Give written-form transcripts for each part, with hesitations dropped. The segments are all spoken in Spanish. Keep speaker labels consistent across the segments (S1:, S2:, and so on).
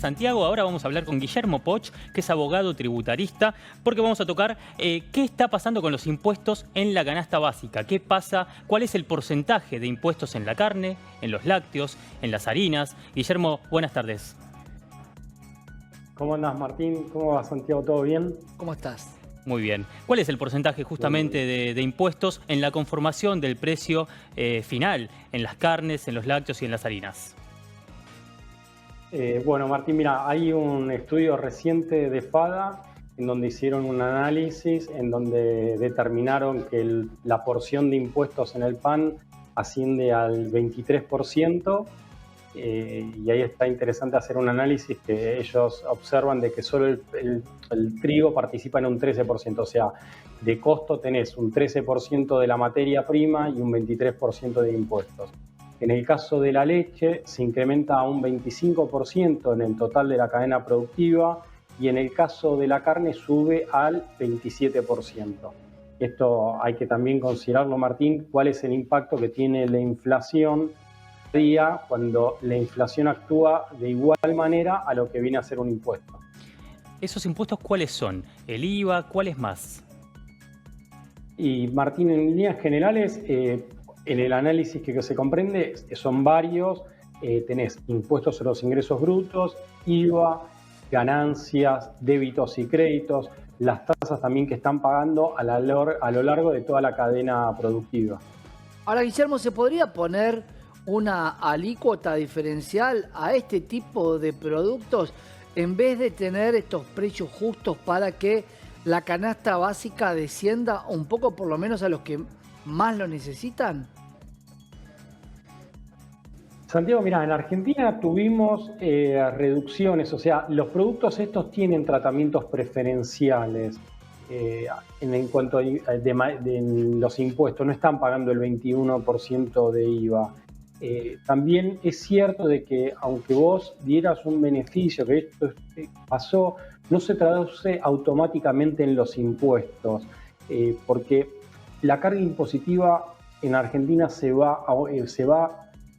S1: Santiago, ahora vamos a hablar con Guillermo Poch, que es abogado tributarista, porque vamos a tocar qué está pasando con los impuestos en la canasta básica. ¿Qué pasa? ¿Cuál es el porcentaje de impuestos en la carne, en los lácteos, en las harinas? Guillermo, buenas tardes.
S2: ¿Cómo andás, Martín? ¿Cómo va, Santiago? ¿Todo bien?
S3: ¿Cómo estás?
S1: Muy bien. ¿Cuál es el porcentaje justamente de impuestos en la conformación del precio final en las carnes, en los lácteos y en las harinas?
S2: Bueno, Martín, mira, hay un estudio reciente de FADA en donde hicieron un análisis en donde determinaron que la porción de impuestos en el pan asciende al 23%, y ahí está interesante hacer un análisis que ellos observan de que solo el trigo participa en un 13%, o sea, de costo tenés un 13% de la materia prima y un 23% de impuestos. En el caso de la leche se incrementa a un 25% en el total de la cadena productiva y en el caso de la carne sube al 27%. Esto hay que también considerarlo, Martín, cuál es el impacto que tiene la inflación día cuando la inflación actúa de igual manera a lo que viene a ser un impuesto.
S1: ¿Esos impuestos cuáles son? ¿El IVA? ¿Cuáles más?
S2: Y Martín, en líneas generales, en el análisis que se comprende son varios. Tenés impuestos sobre los ingresos brutos, IVA, ganancias, débitos y créditos, las tasas también que están pagando a lo largo de toda la cadena productiva.
S3: Ahora, Guillermo, ¿se podría poner una alícuota diferencial a este tipo de productos en vez de tener estos precios justos para que la canasta básica descienda un poco, por lo menos a los que más lo necesitan?
S2: Santiago, mira, en Argentina tuvimos reducciones, o sea, los productos estos tienen tratamientos preferenciales en cuanto a los impuestos, no están pagando el 21% de IVA. También es cierto de que aunque vos dieras un beneficio, que esto pasó, no se traduce automáticamente en los impuestos, porque la carga impositiva en Argentina se va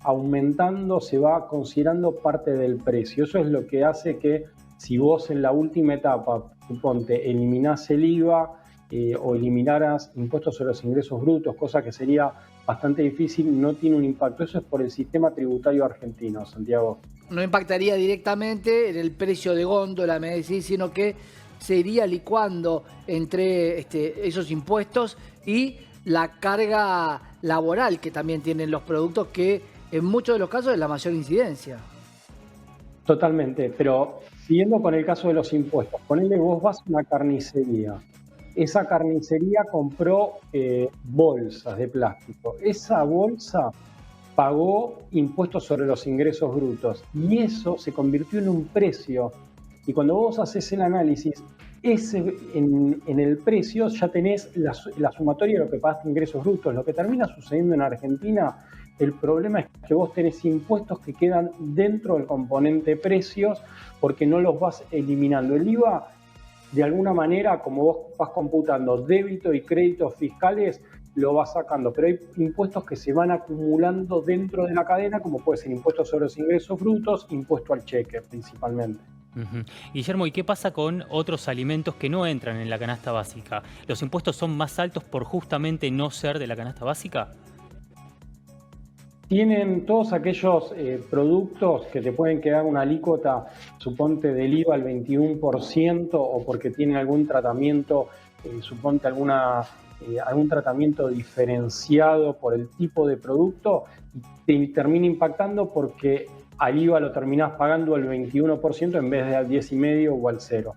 S2: aumentando, se va considerando parte del precio. Eso es lo que hace que si vos en la última etapa, suponte, eliminás el IVA o eliminaras impuestos sobre los ingresos brutos, cosa que sería bastante difícil, no tiene un impacto. Eso es por el sistema tributario argentino, Santiago.
S3: No impactaría directamente en el precio de góndola, me decís, sino que se iría licuando entre esos impuestos y la carga laboral que también tienen los productos, que en muchos de los casos es la mayor incidencia.
S2: Totalmente, pero siguiendo con el caso de los impuestos, ponele, vos vas a una carnicería. Esa carnicería compró bolsas de plástico. Esa bolsa pagó impuestos sobre los ingresos brutos y eso se convirtió en un precio. Y cuando vos haces el análisis, en el precio ya tenés la sumatoria de lo que pagaste ingresos brutos. Lo que termina sucediendo en Argentina, el problema es que vos tenés impuestos que quedan dentro del componente precios porque no los vas eliminando. El IVA, de alguna manera, como vos vas computando débito y créditos fiscales, lo vas sacando, pero hay impuestos que se van acumulando dentro de la cadena, como puede ser impuestos sobre los ingresos brutos, impuesto al cheque principalmente.
S1: Guillermo, ¿y qué pasa con otros alimentos que no entran en la canasta básica? ¿Los impuestos son más altos por justamente no ser de la canasta básica?
S2: Tienen todos aquellos productos que te pueden quedar una alícuota, suponte del IVA al 21%, o porque tienen algún tratamiento, suponte algún tratamiento diferenciado por el tipo de producto, y te termina impactando porque al IVA lo terminás pagando al 21% en vez de al 10,5% o al 0%.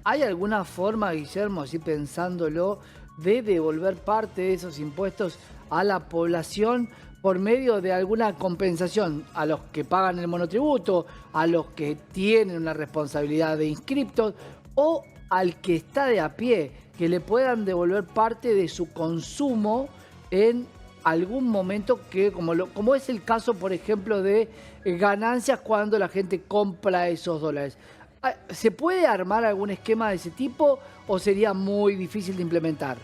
S3: ¿Hay alguna forma, Guillermo, así pensándolo, de devolver parte de esos impuestos a la población por medio de alguna compensación a los que pagan el monotributo, a los que tienen una responsabilidad de inscriptos o al que está de a pie, que le puedan devolver parte de su consumo en algún momento, que como es el caso, por ejemplo, de ganancias cuando la gente compra esos dólares? ¿Se puede armar algún esquema de ese tipo o sería muy difícil de implementar?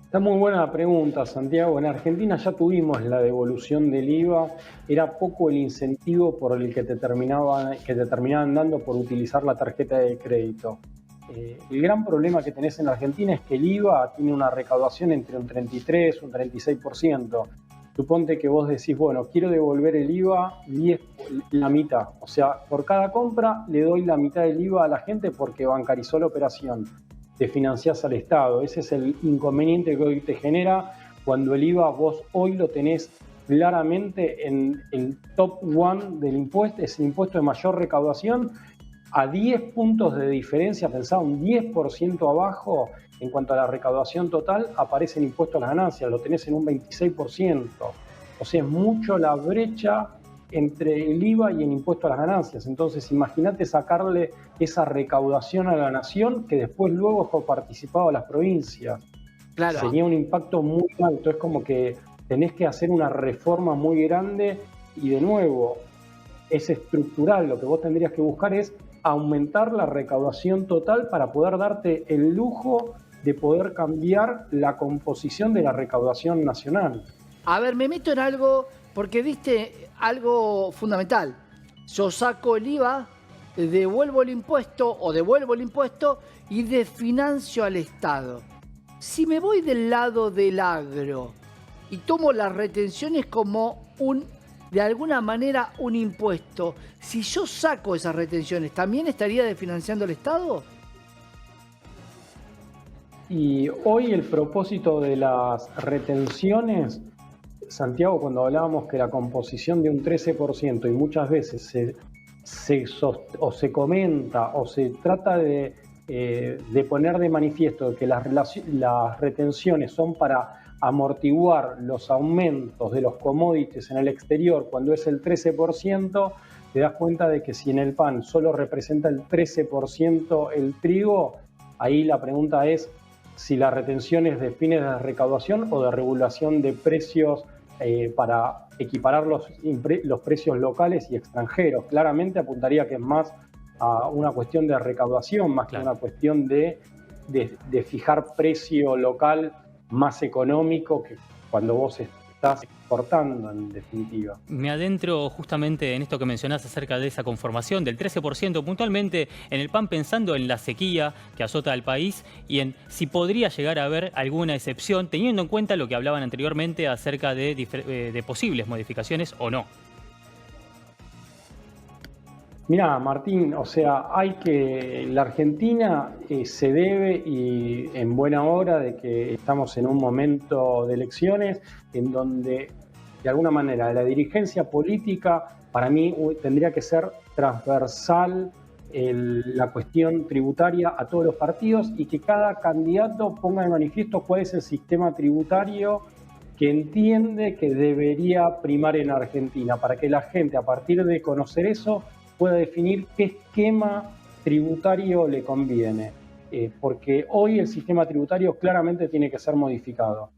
S2: Está muy buena la pregunta, Santiago. En Argentina ya tuvimos la devolución del IVA. Era poco el incentivo por el que te terminaban dando por utilizar la tarjeta de crédito. El gran problema que tenés en Argentina es que el IVA tiene una recaudación entre un 33 y un 36%. Suponte que vos decís, bueno, quiero devolver el IVA la mitad. O sea, por cada compra le doy la mitad del IVA a la gente porque bancarizó la operación. Te financiás al Estado. Ese es el inconveniente que hoy te genera cuando el IVA vos hoy lo tenés claramente en el top one del impuesto, es el impuesto de mayor recaudación, a 10 puntos de diferencia, pensá, un 10% abajo en cuanto a la recaudación total, aparece el impuesto a las ganancias, lo tenés en un 26%. O sea, es mucho la brecha entre el IVA y el impuesto a las ganancias. Entonces, imagínate sacarle esa recaudación a la nación que después luego es coparticipado a las provincias.
S3: Claro.
S2: Sería un impacto muy alto. Es como que tenés que hacer una reforma muy grande y de nuevo es estructural. Lo que vos tendrías que buscar es aumentar la recaudación total para poder darte el lujo de poder cambiar la composición de la recaudación nacional.
S3: A ver, me meto en algo porque diste algo fundamental. Yo saco el IVA, devuelvo el impuesto y desfinancio al Estado. Si me voy del lado del agro y tomo las retenciones como de alguna manera un impuesto, si yo saco esas retenciones, ¿también estaría desfinanciando al Estado?
S2: Y hoy el propósito de las retenciones, Santiago, cuando hablábamos que la composición de un 13% y muchas veces se comenta o se trata de poner de manifiesto que las retenciones son para amortiguar los aumentos de los commodities en el exterior cuando es el 13%, te das cuenta de que si en el pan solo representa el 13% el trigo, ahí la pregunta es si la retención es de fines de recaudación o de regulación de precios para equiparar los precios locales y extranjeros. Claramente apuntaría que es más a una cuestión de recaudación, más que una cuestión de fijar precio local más económico que cuando vos estás exportando, en definitiva.
S1: Me adentro justamente en esto que mencionás acerca de esa conformación del 13% puntualmente en el pan, pensando en la sequía que azota al país y en si podría llegar a haber alguna excepción, teniendo en cuenta lo que hablaban anteriormente acerca de posibles modificaciones o no.
S2: Mirá, Martín, o sea, la Argentina se debe, y en buena hora, de que estamos en un momento de elecciones en donde, de alguna manera, la dirigencia política, para mí, tendría que ser transversal la cuestión tributaria a todos los partidos y que cada candidato ponga de manifiesto cuál es el sistema tributario que entiende que debería primar en Argentina, para que la gente, a partir de conocer eso, pueda definir qué esquema tributario le conviene, porque hoy el sistema tributario claramente tiene que ser modificado.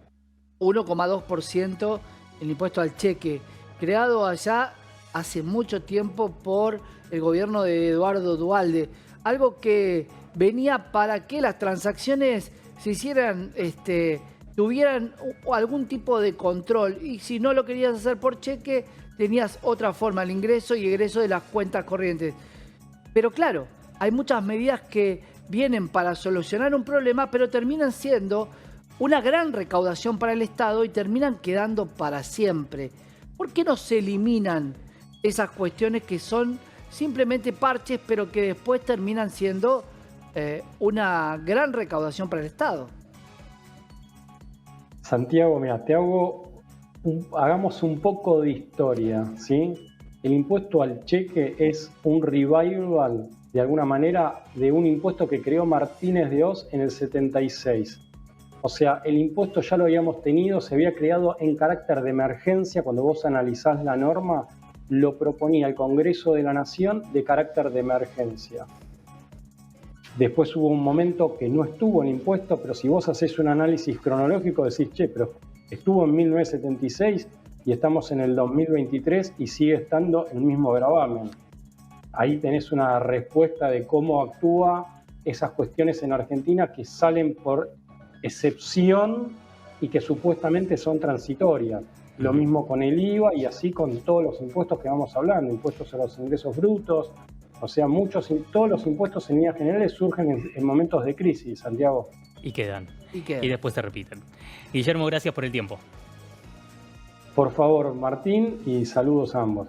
S3: 1,2% el impuesto al cheque, creado allá hace mucho tiempo por el gobierno de Eduardo Duhalde, algo que venía para que las transacciones se hicieran, tuvieran algún tipo de control, y si no lo querías hacer por cheque, tenías otra forma, el ingreso y egreso de las cuentas corrientes. Pero claro, hay muchas medidas que vienen para solucionar un problema, pero terminan siendo una gran recaudación para el Estado y terminan quedando para siempre. ¿Por qué no se eliminan esas cuestiones que son simplemente parches, pero que después terminan siendo una gran recaudación para el Estado?
S2: Santiago, mira, hagamos un poco de historia, ¿sí? El impuesto al cheque es un revival, de alguna manera, de un impuesto que creó Martínez de Oz en el 76. O sea, el impuesto ya lo habíamos tenido, se había creado en carácter de emergencia. Cuando vos analizás la norma, lo proponía el Congreso de la Nación de carácter de emergencia. Después hubo un momento que no estuvo el impuesto, pero si vos haces un análisis cronológico decís, che, pero estuvo en 1976 y estamos en el 2023 y sigue estando el mismo gravamen. Ahí tenés una respuesta de cómo actúa esas cuestiones en Argentina que salen por excepción y que supuestamente son transitorias. Lo mismo con el IVA y así con todos los impuestos que vamos hablando, impuestos a los ingresos brutos, o sea, todos los impuestos en líneas generales surgen en momentos de crisis, Santiago.
S1: Y quedan.
S3: Y quedan.
S1: Y después se repiten. Guillermo, gracias por el tiempo.
S2: Por favor, Martín, y saludos a ambos.